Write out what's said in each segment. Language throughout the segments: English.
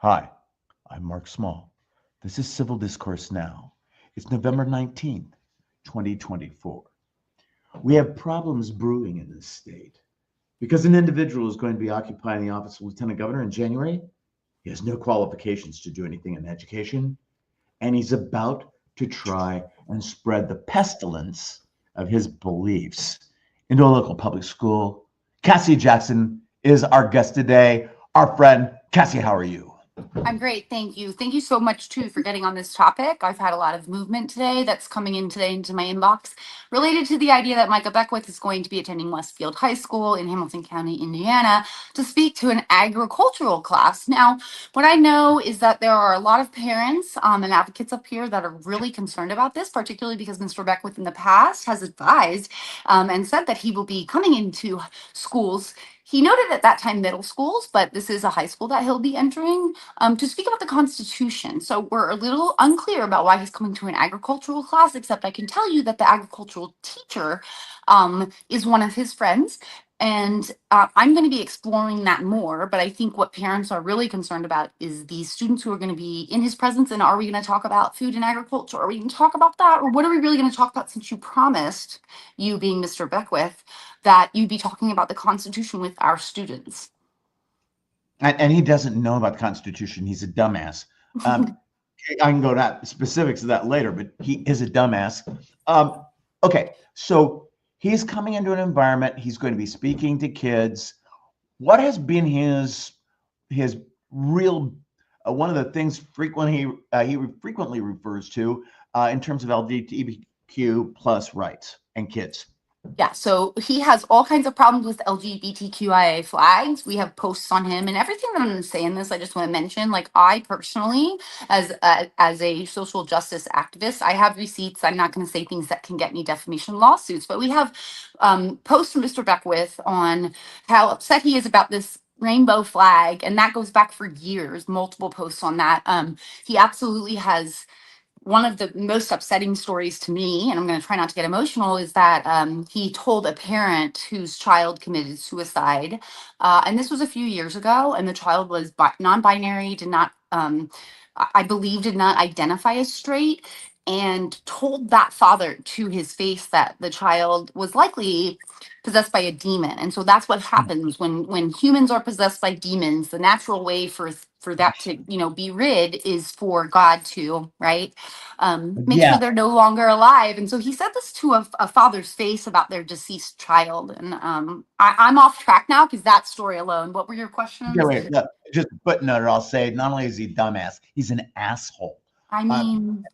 Hi, I'm Mark Small. This is Civil Discourse Now. It's November 19th, 2024. We have problems brewing in this state because an individual is going to be occupying the office of Lieutenant Governor in January. He has no qualifications to do anything in education, and he's about to try and spread the pestilence of his beliefs into a local public school. Cassie Jackson is our guest today. Our friend, Cassie, how are you? I'm great, thank you. Thank you so much too for getting on this topic. I've had a lot of movement today that's coming in today into my inbox related to the idea that Micah Beckwith is going to be attending Westfield High School in Hamilton County, Indiana, to speak to an agricultural class. Now, what I know is that there are a lot of parents and advocates up here that are really concerned about this, particularly because Mr. Beckwith in the past has advised and said that he will be coming into schools. He noted at that time middle schools, but this is a high school that he'll be entering to speak about the Constitution. So we're a little unclear about why he's coming to an agricultural class, except I can tell you that the agricultural teacher is one of his friends. And I'm going to be exploring that more. But I think what parents are really concerned about is the students who are going to be in his presence. And are we going to talk about food and agriculture? Are we going to talk about that? Or what are we really going to talk about, since you promised, you being Mr. Beckwith, that you'd be talking about the Constitution with our students? And he doesn't know about the Constitution. He's a dumbass. Um, I can go to specifics of that later, but he is a dumbass. Okay, so he's coming into an environment. He's going to be speaking to kids. What has been his real one of the things frequently he frequently refers to in terms of LGBTQ plus rights and kids? Yeah, so he has all kinds of problems with LGBTQIA flags. We have posts on him, and everything that I'm going to say in this, I just want to mention, like, I personally, as a social justice activist, I have receipts. I'm not going to say things that can get me defamation lawsuits, but we have posts from Mr. Beckwith on how upset he is about this rainbow flag, and that goes back for years. Multiple posts on that. He absolutely has one of the most upsetting stories to me, and I'm going to try not to get emotional, is that he told a parent whose child committed suicide. And this was a few years ago, and the child was non-binary, did not, I believe, did not identify as straight, and told that father to his face that the child was likely possessed by a demon. And so that's what happens when humans are possessed by demons. The natural way for that to, be rid is for God to, right, make sure Yeah, they're no longer alive. And so he said this to a father's face about their deceased child. And I'm off track now because that story alone. What were your yeah, questions? wait, no, just a footnote. I'll say not only is he a dumbass, he's an asshole. I Uh, mean,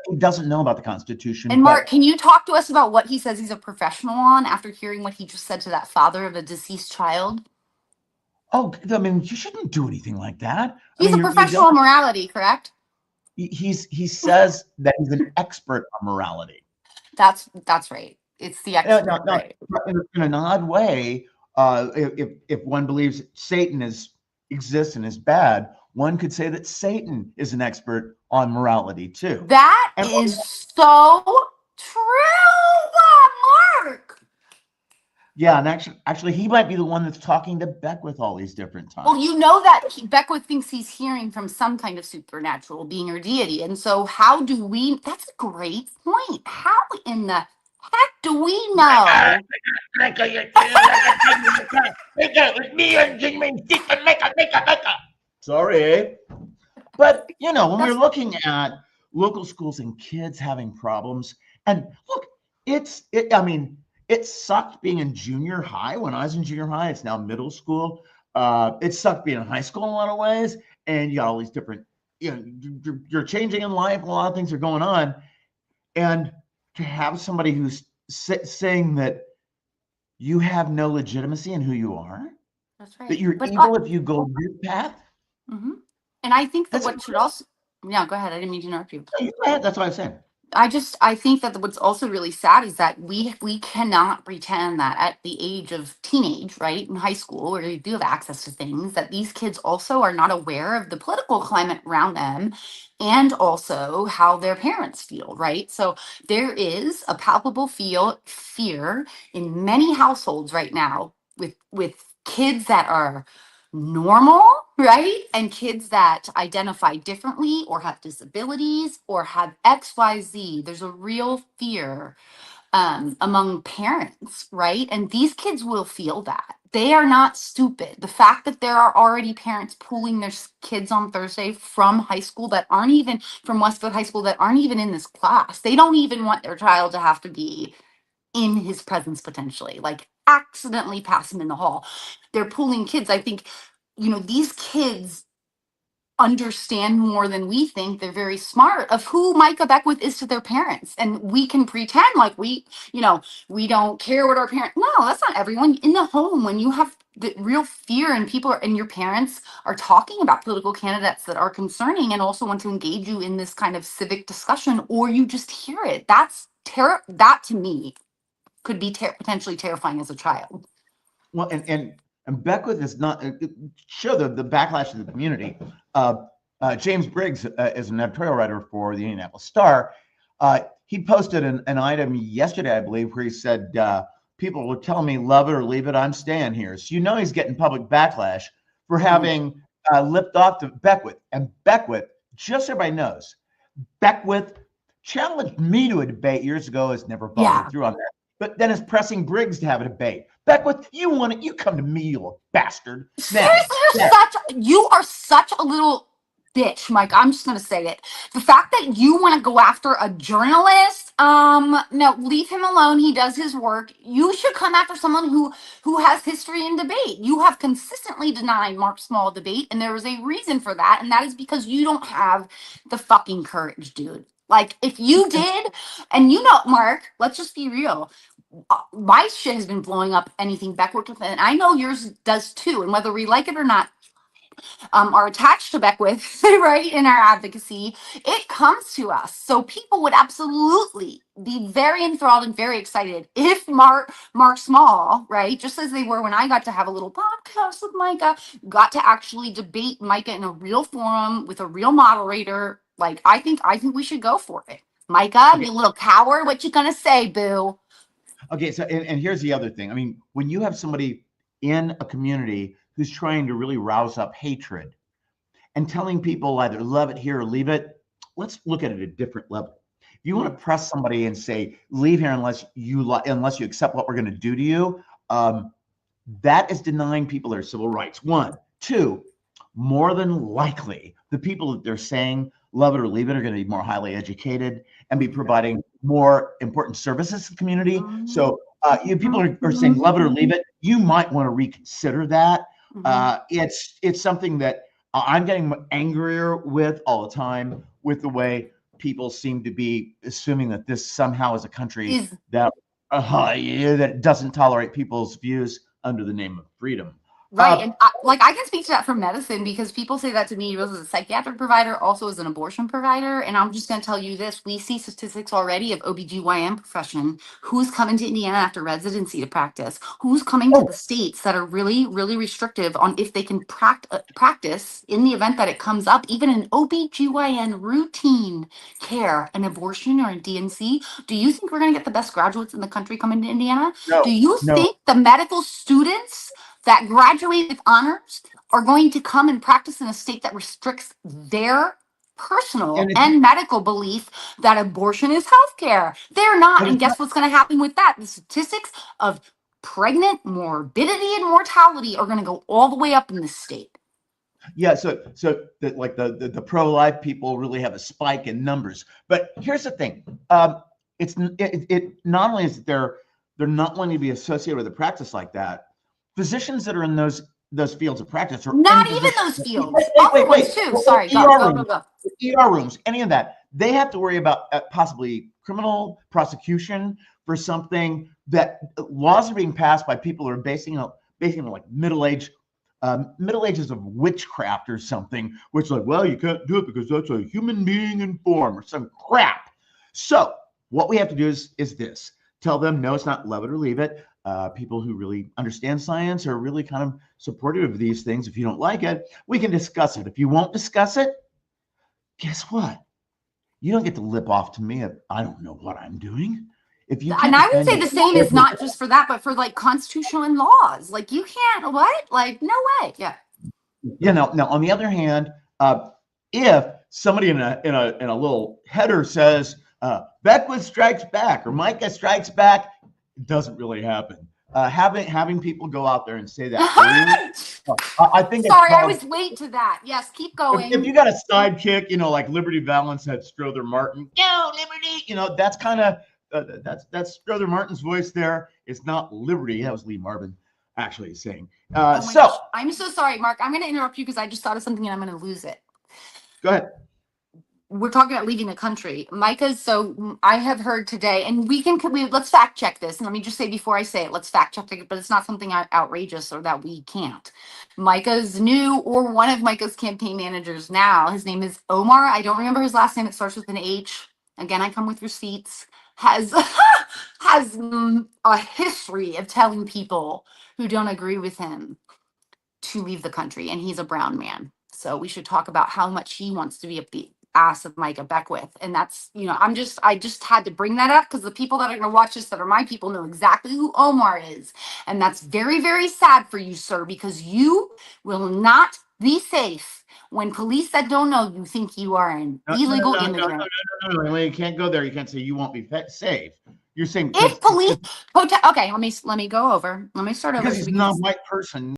he doesn't know about the Constitution, and Mark, but can you talk to us about what he says he's a professional on after hearing what he just said to that father of a deceased child? oh, I mean, you shouldn't do anything like that. I He's mean, a you're professional in morality, correct? he says that he's an expert on morality. That's right. It's the expert, Now, right? in an odd way, if one believes Satan exists and is bad, one could say that Satan is an expert on morality too. That And is so true, Mark. yeah, and actually, he might be the one that's talking to Beckwith all these different Well, times. you know that Beckwith thinks he's hearing from some kind of supernatural being or deity. And so, how do we? That's a great point. How in the heck do we know? Micah, you're like a Micah. Micah, it's me and Jimmy Deacon. Micah. Sorry, eh? But when we're That's looking at local schools and kids having problems, and look, I mean, it sucked being in junior high when I was in junior high. It's now middle school. It sucked being in high school in a lot of ways, and you got all these different, you're changing in life. A lot of things are going on, and to have somebody who's saying that you have no legitimacy in who you are, that's that right. you're But evil if you go this path. mhm. And I think that That's what should also, yeah, go ahead. I didn't mean to interrupt you. that's what I'm saying. I think that what's also really sad is that we cannot pretend that at the age of teenage, right, in high school, where you do have access to things, that these kids also are not aware of the political climate around them and also how their parents feel, right? So there is a palpable fear in many households right now with kids that are normal, right? And kids that identify differently or have disabilities or have XYZ, there's a real fear among parents, right? And these kids will feel that. They are not stupid. The fact that there are already parents pulling their kids on Thursday from high school that aren't even from Westfield High School that aren't even in this class. They don't even want their child to have to be in his presence potentially, like accidentally pass him in the hall. They're pulling kids. I think, these kids understand more than we think. They're very smart of who Micah Beckwith is to their parents. And we can pretend like we don't care what our parents. No, that's not everyone in the home. When you have the real fear and and your parents are talking about political candidates that are concerning and also want to engage you in this kind of civic discussion, or you just hear it. That to me could be potentially terrifying as a child. Well, and Beckwith is not show the backlash in the community. James Briggs is an editorial writer for the Indianapolis Star. He posted an item yesterday, I believe, where he said, people were telling me, love it or leave it, I'm staying here. So he's getting public backlash for having lipped off to Beckwith. And Beckwith, just so everybody knows, Beckwith challenged me to a debate years ago, has never followed through on that. But then is pressing Briggs to have a debate. Beckwith, you want it? You come to me, you little bastard. Seriously, you are such a little bitch, Mike. I'm just gonna say it. The fact that you want to go after a journalist, no, leave him alone. He does his work. You should come after someone who has history in debate. You have consistently denied Mark Small debate, and there is a reason for that, and that is because you don't have the fucking courage, dude. Like, if you did, and Mark, let's just be real. My shit has been blowing up anything Beckwith, and I know yours does too. And whether we like it or not, are attached to Beckwith, right, in our advocacy, it comes to us. So people would absolutely be very enthralled and very excited if Mark Small, right, just as they were when I got to have a little podcast with Micah, got to actually debate Micah in a real forum with a real moderator. Like, I think we should go for it. Micah, you little coward, what you gonna say, boo? Okay, so and here's the other thing. I mean, when you have somebody in a community who's trying to really rouse up hatred and telling people either love it here or leave it, let's look at it at a different level. If you want to press somebody and say leave here unless you accept what we're going to do to you, that is denying people their civil rights. One, two, more than likely, the people that they're saying love it or leave it are going to be more highly educated and be providing more important services to the community. So people are saying love it or leave it. You might want to reconsider that. It's something that I'm getting angrier with all the time, with the way people seem to be assuming that this somehow is a country that doesn't tolerate people's views under the name of freedom. Right. And I can speak to that from medicine, because people say that to me both as a psychiatric provider, also as an abortion provider. And I'm just going to tell you this. We see statistics already of OBGYN profession, who's coming to Indiana after residency to practice, who's coming to the states that are really, really restrictive on if they can practice in the event that it comes up, even an OBGYN routine care, an abortion or a DNC. Do you think we're going to get the best graduates in the country coming to Indiana? No, do you think the medical students that graduate with honors are going to come and practice in a state that restricts their personal and medical belief that abortion is healthcare? They're not. And guess what's going to happen with that? The statistics of pregnant morbidity and mortality are going to go all the way up in this state. Yeah, so the pro-life people really have a spike in numbers. But here's the thing: it not only is they're not wanting to be associated with a practice like that. Physicians that are in those fields of practice are not even those fields. Wait. Too. Sorry, go. ER rooms, any of that, they have to worry about possibly criminal prosecution for something that laws are being passed by people who are basing on like middle ages of witchcraft or something, which like, well, you can't do it because that's a human being in form or some crap. So what we have to do is this: tell them, no, it's not love it or leave it. People who really understand science are really kind of supportive of these things. If you don't like it, we can discuss it. If you won't discuss it, guess what? You don't get to lip off to me if I don't know what I'm doing. If you and I would say the same is not just for that, but for like constitutional and laws. Like, you can't, what? Like, no way. Yeah. Now on the other hand, if somebody in a little header says Beckwith strikes back or Micah strikes back, it doesn't really happen. Having people go out there and say that earlier, I think it's Sorry, I called. was late to that. Yes, keep If going. you got a sidekick, like Liberty Valance had Strother Martin, Liberty, that's kind of that's Strother Martin's voice there. It's not Liberty. That was Lee Marvin actually saying. Oh my gosh, I'm so sorry, Mark. I'm going to interrupt you because I just thought of something and I'm going to lose it. Go ahead. We're talking about leaving the country. Micah's, so I have heard today, and let's fact check this. And let me just say before I say it, let's fact check it, but it's not something outrageous or that we can't. Micah's new, or one of Micah's campaign managers now, his name is Omar. I don't remember his last name. It starts with an H. Again, I come with receipts. Has a history of telling people who don't agree with him to leave the country, and he's a brown man. So we should talk about how much he wants to be up the ass of Micah Beckwith. And that's, I just had to bring that up because the people that are going to watch this that are my people know exactly who Omar is. And that's very, very sad for you, sir, because you will not be safe when police that don't know you think you are an illegal immigrant. No. You can't go there. You can't say you won't be safe. You're saying If police, okay, let me go over. Let me start over. Because he's not a white person.